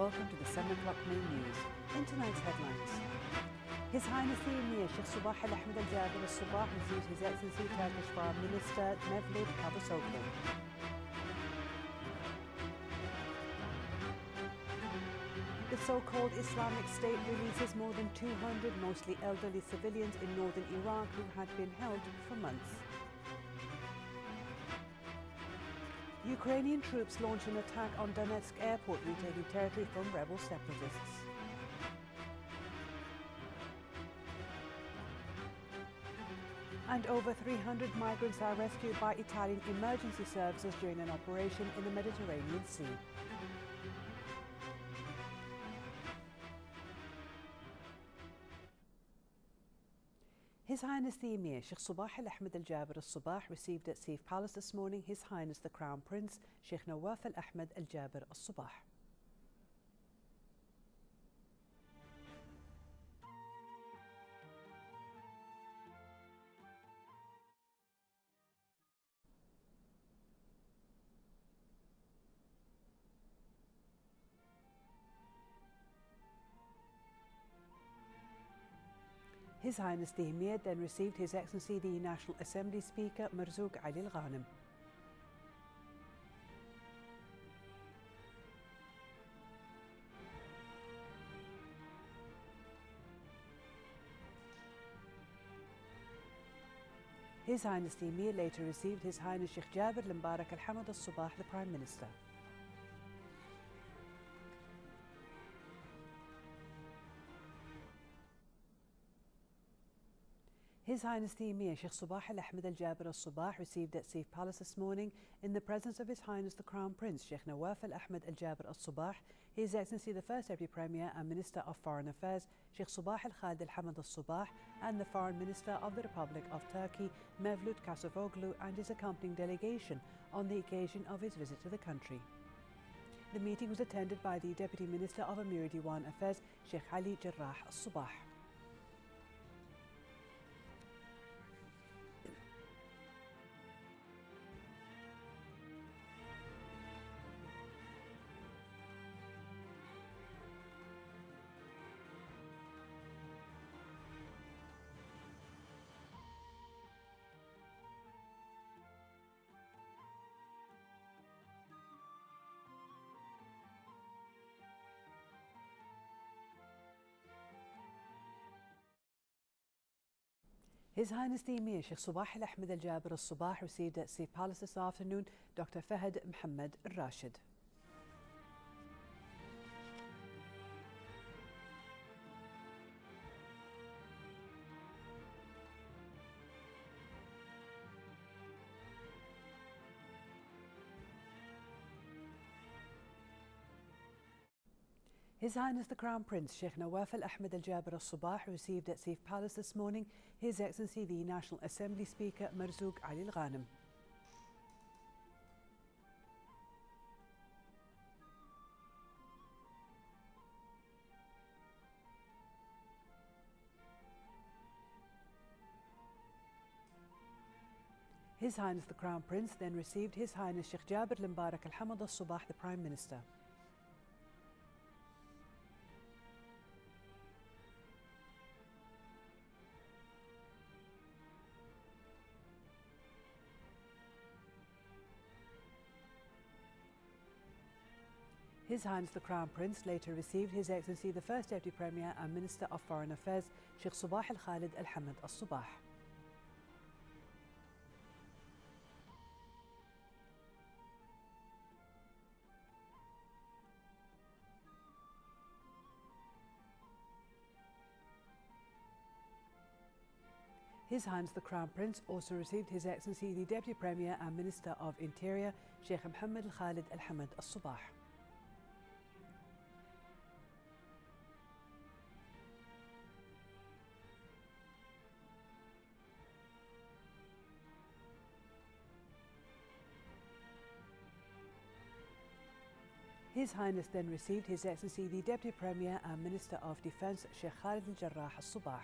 welcome to the 7 o'clock main news. In tonight's headlines, His Highness the Emir Sheikh Sabah Al-Ahmed Al-Jaber Al-Sabah receives His Excellency Turkish Foreign Minister Mevlut Cavusoglu. The so-called Islamic State releases more than 200 mostly elderly civilians in northern Iraq who had been held for months. Ukrainian troops launch an attack on Donetsk airport, retaking territory from rebel separatists. And over 300 migrants are rescued by Italian emergency services during an operation in the Mediterranean Sea. His Highness the Emir Sheikh Sabah Al-Ahmed Al-Jaber Al-Sabah received at Saif Palace this morning His Highness the Crown Prince Sheikh Nawaf Al-Ahmed Al-Jaber Al-Sabah. His Highness the Emir then received His Excellency the National Assembly Speaker Marzouk Ali Al-Ghanem. His Highness the Emir later received His Highness Sheikh Jaber Al-Mbarak Al-Hamad Al-Sabah, the Prime Minister. His Highness the Emir Sheikh Sabah Al-Ahmed Al-Jaber Al-Sabah received at Saif Palace this morning, in the presence of His Highness the Crown Prince Sheikh Nawaf Al-Ahmed Al-Jaber Al-Sabah, His Excellency the First Deputy Premier and Minister of Foreign Affairs Sheikh Sabah Al-Khalid Al-Hamad Al-Sabah, and the Foreign Minister of the Republic of Turkey Mevlut Cavusoglu and his accompanying delegation on the occasion of his visit to the country. The meeting was attended by the Deputy Minister of Amir Diwan Affairs Sheikh Ali Jarrah Al-Sabah. His Highness the Emir Sheikh Sabah Al-Ahmed Al-Jaber Al-Sabah received at Saif Palace this afternoon Dr. Fahad Mohammed Al-Rashid. His Highness the Crown Prince Sheikh Nawaf Al-Ahmed Al-Jaber Al-Sabah received at Saif Palace this morning His Excellency the National Assembly Speaker Marzouk Ali Al-Ghanem. His Highness the Crown Prince then received His Highness Sheikh Jaber Al-Mbarak Al-Hamad Al-Sabah, the Prime Minister. His Highness the Crown Prince later received His Excellency the First Deputy Premier and Minister of Foreign Affairs Sheikh Sabah Al-Khalid Al-Hamad Al-Sabah. His Highness the Crown Prince also received His Excellency the Deputy Premier and Minister of Interior Sheikh Mohammed Al-Khalid Al-Hamad Al-Sabah. His Highness then received His Excellency the Deputy Premier and Minister of Defence Sheikh Khalid Al-Jarrah Al-Sabah.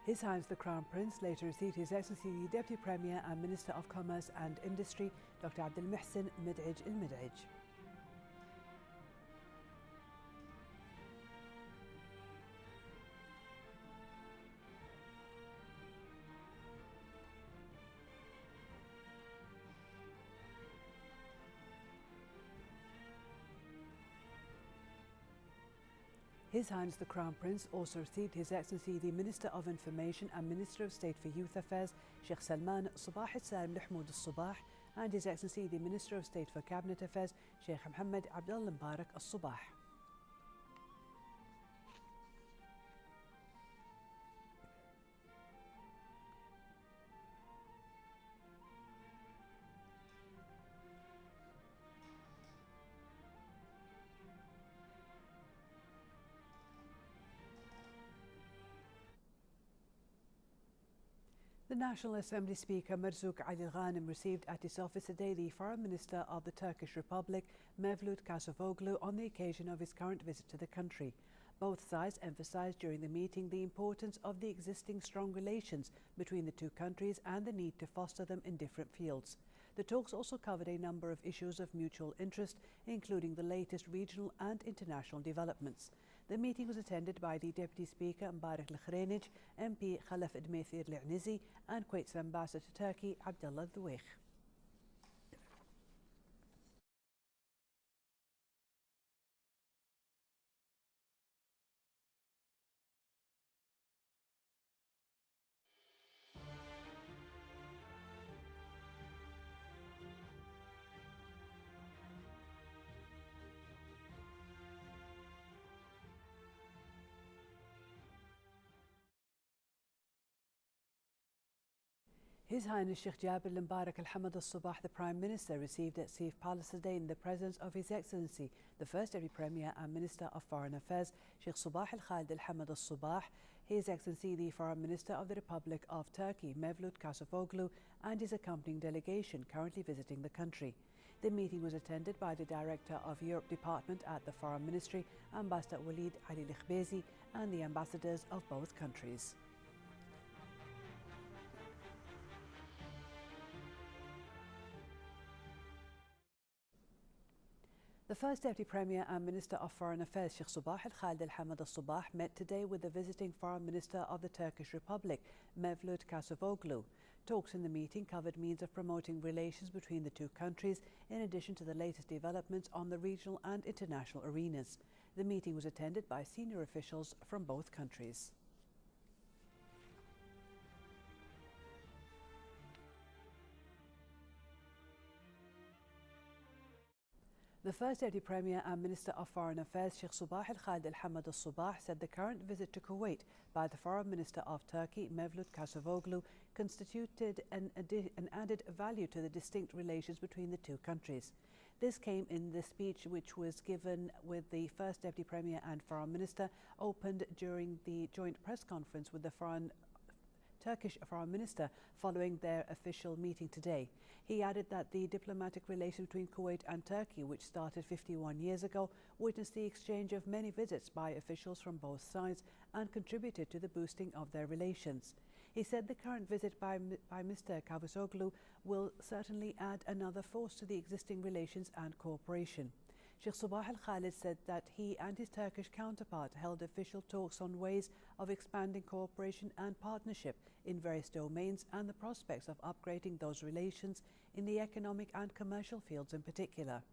His Highness the Crown Prince later received His Excellency the Deputy Premier and Minister of Commerce and Industry, Dr. Abdul Muhsin Mid'ij al-Mid'ij. His Highness the Crown Prince also received His Excellency the Minister of Information and Minister of State for Youth Affairs, Sheikh Salman Sabah al-Salim Mahmoud al-Sabah, and His Excellency the Minister of State for Cabinet Affairs, Sheikh Mohammed Abdullah Mubarak al-Sabah. The National Assembly Speaker Marzouk Ali Ghanem received at his office today the Foreign Minister of the Turkish Republic, Mevlut Cavusoglu, on the occasion of his current visit to the country. Both sides emphasised during the meeting the importance of the existing strong relations between the two countries and the need to foster them in different fields. The talks also covered a number of issues of mutual interest, including the latest regional and international developments. The meeting was attended by the Deputy Speaker Mbarak Al-Khrenij, MP Khalaf Edmethir Al-Anizi, and Kuwait's Ambassador to Turkey, Abdullah Dhuwaikh. His Highness Sheikh Jabir Mbarak Al-Hamad Al-Sabah, the Prime Minister, received at Saif Palace today in the presence of His Excellency, the First Deputy Premier and Minister of Foreign Affairs, Sheikh Sabah Al-Khalid Al-Hamad Al-Sabah, His Excellency the Foreign Minister of the Republic of Turkey, Mevlut Cavusoglu, and his accompanying delegation currently visiting the country. The meeting was attended by the Director of Europe Department at the Foreign Ministry, Ambassador Walid Ali Likhbezi, and the ambassadors of both countries. The First Deputy Premier and Minister of Foreign Affairs, Sheikh Sabah Al-Khalid Al-Hamad Al-Sabah, met today with the visiting Foreign Minister of the Turkish Republic, Mevlut Cavusoglu. Talks in the meeting covered means of promoting relations between the two countries, in addition to the latest developments on the regional and international arenas. The meeting was attended by senior officials from both countries. The First Deputy Premier and Minister of Foreign Affairs, Sheikh Sabah Al-Khalid Al-Hamad Al-Sabah, said the current visit to Kuwait by the Foreign Minister of Turkey, Mevlut Cavusoglu, constituted an added value to the distinct relations between the two countries. This came in the speech which was given with the First Deputy Premier and Foreign Minister, opened during the joint press conference with the Turkish Foreign Minister following their official meeting today. He added that the diplomatic relations between Kuwait and Turkey, which started 51 years ago, witnessed the exchange of many visits by officials from both sides and contributed to the boosting of their relations. He said the current visit by Mr. Cavusoglu will certainly add another force to the existing relations and cooperation. Sheikh Sabah Al-Khalid said that he and his Turkish counterpart held official talks on ways of expanding cooperation and partnership in various domains and the prospects of upgrading those relations in the economic and commercial fields in particular.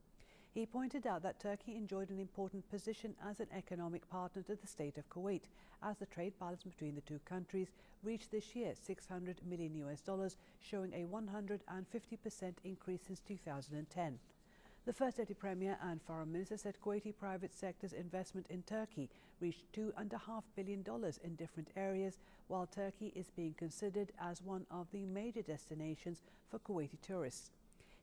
He pointed out that Turkey enjoyed an important position as an economic partner to the State of Kuwait, as the trade balance between the two countries reached this year $600 million, showing a 150% increase since 2010. The First Deputy Premier and Foreign Minister said Kuwaiti private sector's investment in Turkey reached $2.5 billion in different areas, while Turkey is being considered as one of the major destinations for Kuwaiti tourists.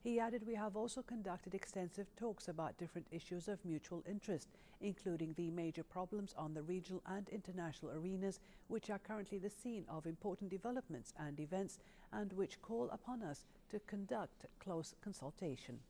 He added, "We have also conducted extensive talks about different issues of mutual interest, including the major problems on the regional and international arenas, which are currently the scene of important developments and events, and which call upon us to conduct close consultation."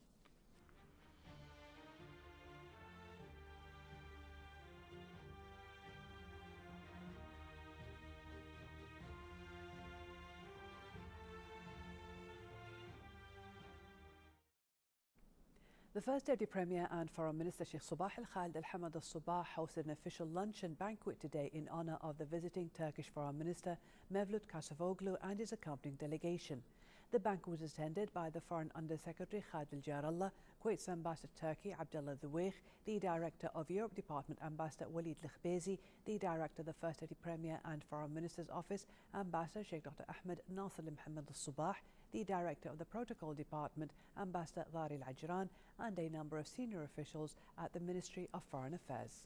The First Deputy Premier and Foreign Minister Sheikh Sabah Al-Khalid Al-Hamad Al-Sabah hosted an official luncheon banquet today in honour of the visiting Turkish Foreign Minister Mevlut Cavusoglu and his accompanying delegation. The banquet was attended by the Foreign Under-Secretary Khalid Al-Jarallah, Kuwait's Ambassador to Turkey Abdullah Dhuwaikh, the Director of Europe Department Ambassador Walid Al-Khbezi, the Director of the First Deputy Premier and Foreign Minister's Office Ambassador Sheikh Dr. Ahmed Nasser Al-Mohammed Al-Sabah, the Director of the Protocol Department Ambassador Dhari Al-Ajran, and a number of senior officials at the Ministry of Foreign Affairs.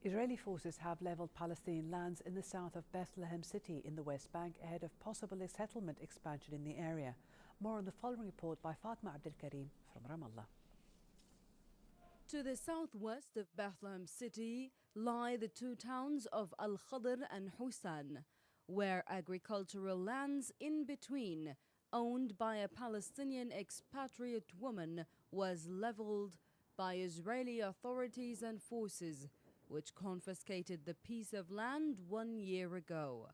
Israeli forces have levelled Palestinian lands in the south of Bethlehem City in the West Bank ahead of possible settlement expansion in the area. More on the following report by Fatma Abdul Karim from Ramallah. To the southwest of Bethlehem City lie the two towns of Al-Khadr and Hussan, where agricultural lands in between, owned by a Palestinian expatriate woman, was levelled by Israeli authorities and forces, which confiscated the piece of land 1 year ago.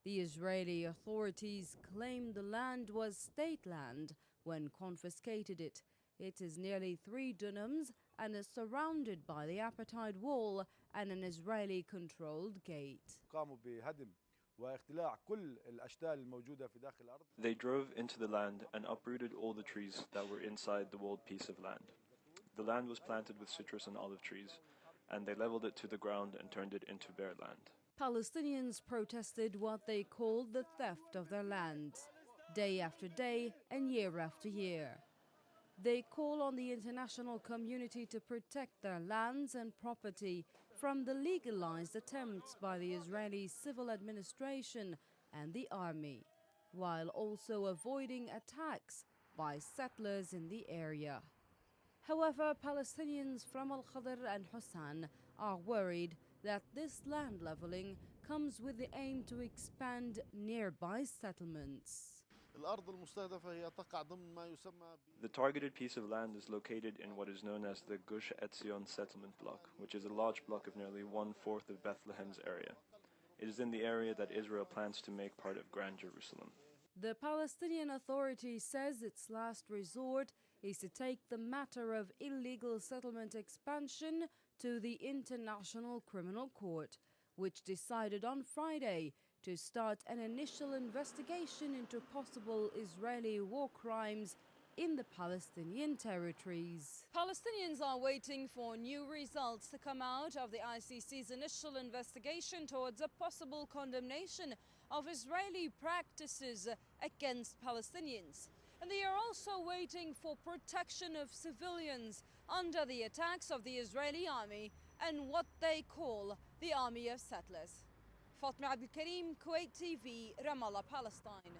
The Israeli authorities claimed the land was state land when confiscated it. It is nearly 3 dunams and is surrounded by the apartheid wall and an Israeli-controlled gate. They drove into the land and uprooted all the trees that were inside the walled piece of land. The land was planted with citrus and olive trees, and they leveled it to the ground and turned it into bare land. Palestinians protested what they called the theft of their land, day after day and year after year. They call on the international community to protect their lands and property from the legalized attempts by the Israeli civil administration and the army, while also avoiding attacks by settlers in the area. However, Palestinians from Al-Khadr and Hussan are worried that this land leveling comes with the aim to expand nearby settlements. The targeted piece of land is located in what is known as the Gush Etzion settlement block, which is a large block of nearly 1/4 of Bethlehem's area. It is in the area that Israel plans to make part of Grand Jerusalem. The Palestinian Authority says its last resort is to take the matter of illegal settlement expansion to the International Criminal Court, which decided on Friday to start an initial investigation into possible Israeli war crimes in the Palestinian territories. Palestinians are waiting for new results to come out of the ICC's initial investigation towards a possible condemnation of Israeli practices against Palestinians. And they are also waiting for protection of civilians under the attacks of the Israeli army and what they call the army of settlers. Fatma Abdul Karim, Kuwait TV, Ramallah, Palestine.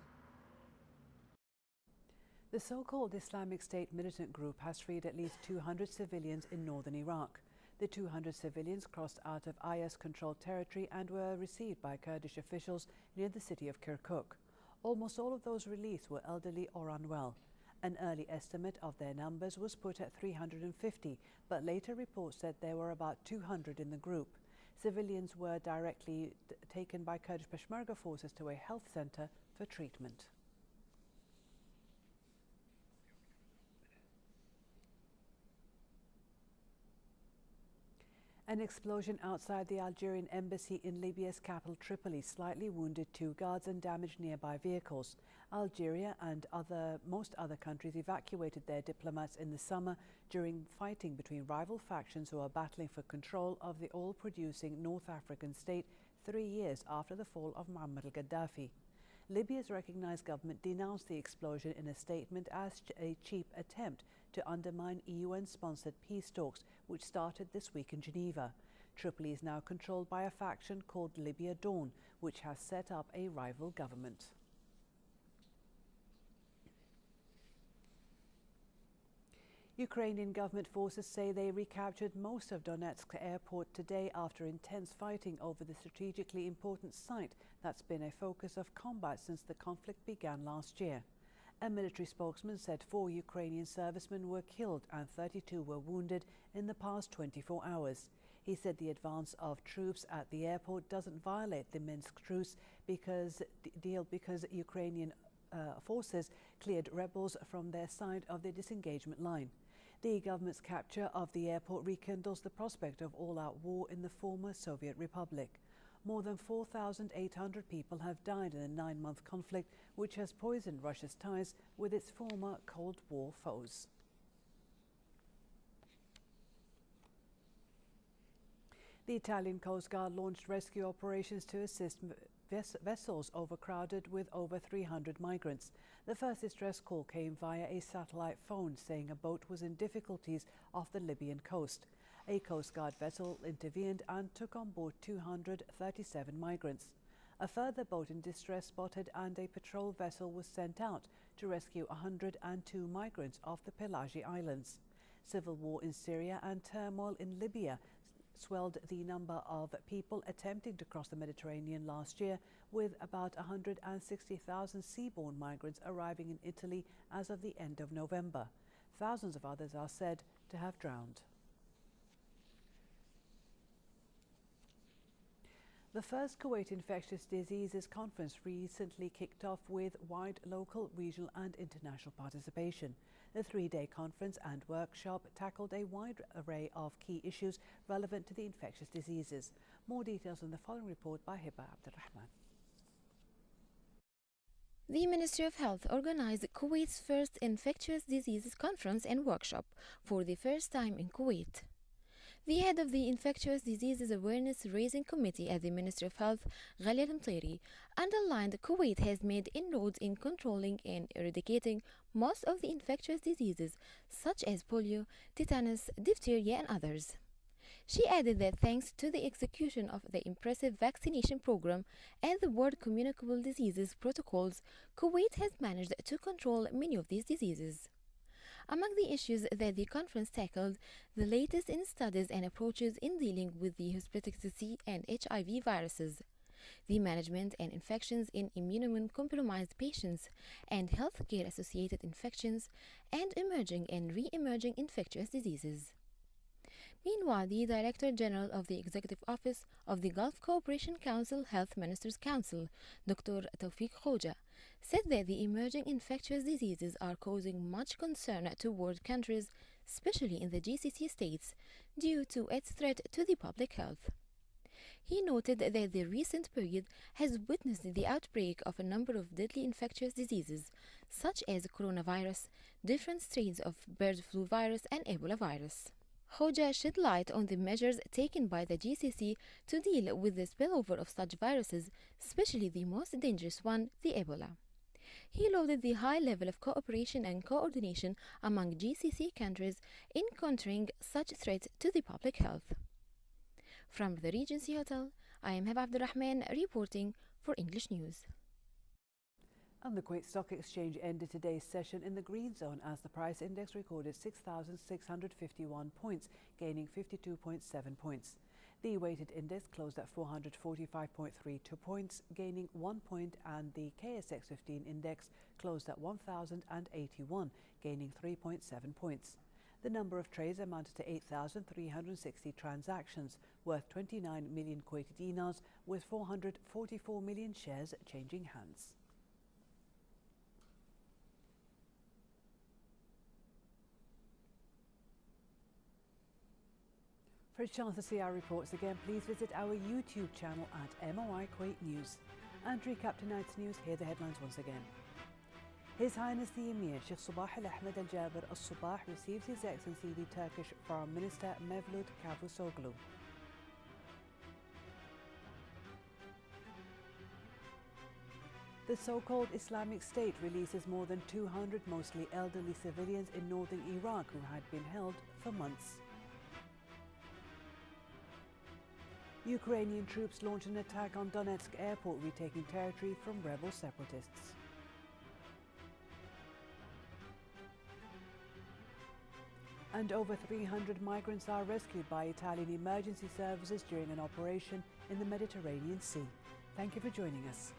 The so-called Islamic State militant group has freed at least 200 civilians in northern Iraq. The 200 civilians crossed out of IS-controlled territory and were received by Kurdish officials near the city of Kirkuk. Almost all of those released were elderly or unwell. An early estimate of their numbers was put at 350, but later reports said there were about 200 in the group. Civilians were directly taken by Kurdish Peshmerga forces to a health center for treatment. An explosion outside the Algerian embassy in Libya's capital Tripoli slightly wounded 2 guards and damaged nearby vehicles. Algeria and most other countries evacuated their diplomats in the summer during fighting between rival factions who are battling for control of the oil-producing North African state 3 years after the fall of Muammar al-Gaddafi. Libya's recognized government denounced the explosion in a statement as a cheap attempt to undermine UN-sponsored peace talks, which started this week in Geneva. Tripoli is now controlled by a faction called Libya Dawn, which has set up a rival government. Ukrainian government forces say they recaptured most of Donetsk airport today after intense fighting over the strategically important site that's been a focus of combat since the conflict began last year. A military spokesman said 4 Ukrainian servicemen were killed and 32 were wounded in the past 24 hours. He said the advance of troops at the airport doesn't violate the Minsk truce because Ukrainian forces cleared rebels from their side of the disengagement line. The government's capture of the airport rekindles the prospect of all-out war in the former Soviet Republic. More than 4,800 people have died in a 9-month conflict which has poisoned Russia's ties with its former Cold War foes. The Italian Coast Guard launched rescue operations to assist vessels overcrowded with over 300 migrants. The first distress call came via a satellite phone saying a boat was in difficulties off the Libyan coast. A Coast Guard vessel intervened and took on board 237 migrants. A further boat in distress spotted and a patrol vessel was sent out to rescue 102 migrants off the Pelagie Islands. Civil war in Syria and turmoil in Libya swelled the number of people attempting to cross the Mediterranean last year, with about 160,000 seaborne migrants arriving in Italy as of the end of November. Thousands of others are said to have drowned. The first Kuwait Infectious Diseases Conference recently kicked off with wide local, regional and international participation. The 3-day conference and workshop tackled a wide array of key issues relevant to the infectious diseases. More details in the following report by Hiba Abdurrahman. The Ministry of Health organized Kuwait's first infectious diseases conference and workshop for the first time in Kuwait. The head of the Infectious Diseases Awareness Raising Committee at the Ministry of Health, Ghalia Al-Mtiri, underlined Kuwait has made inroads in controlling and eradicating most of the infectious diseases such as polio, tetanus, diphtheria and others. She added that thanks to the execution of the impressive vaccination program and the World Communicable Diseases protocols, Kuwait has managed to control many of these diseases. Among the issues that the conference tackled, the latest in studies and approaches in dealing with the hepatitis C and HIV viruses, the management and infections in immunocompromised patients and healthcare-associated infections, and emerging and re-emerging infectious diseases. Meanwhile, the Director General of the Executive Office of the Gulf Cooperation Council Health Ministers Council, Dr. Tawfiq Khoja, said that the emerging infectious diseases are causing much concern toward countries, especially in the GCC states, due to its threat to the public health. He noted that the recent period has witnessed the outbreak of a number of deadly infectious diseases, such as coronavirus, different strains of bird flu virus, and Ebola virus. Khoja shed light on the measures taken by the GCC to deal with the spillover of such viruses, especially the most dangerous one, the Ebola. He lauded the high level of cooperation and coordination among GCC countries in countering such threats to the public health. From the Regency Hotel, I am Hiba Abdurrahman reporting for English News. And the Kuwait Stock Exchange ended today's session in the green zone as the price index recorded 6,651 points, gaining 52.7 points. The weighted index closed at 445.32 points, gaining 1 point, and the KSX 15 index closed at 1,081, gaining 3.7 points. The number of trades amounted to 8,360 transactions, worth 29 million Kuwaiti dinars, with 444 million shares changing hands. For a chance to see our reports again, please visit our YouTube channel at MOI Kuwait News. And to recap tonight's news, here are the headlines once again. His Highness the Emir Sheikh Sabah Al-Ahmed Al-Jaber Al-Sabah receives His Excellency the Turkish Foreign Minister Mevlut Cavusoglu. The so-called Islamic State releases more than 200 mostly elderly civilians in northern Iraq who had been held for months. Ukrainian troops launch an attack on Donetsk airport, retaking territory from rebel separatists. And over 300 migrants are rescued by Italian emergency services during an operation in the Mediterranean Sea. Thank you for joining us.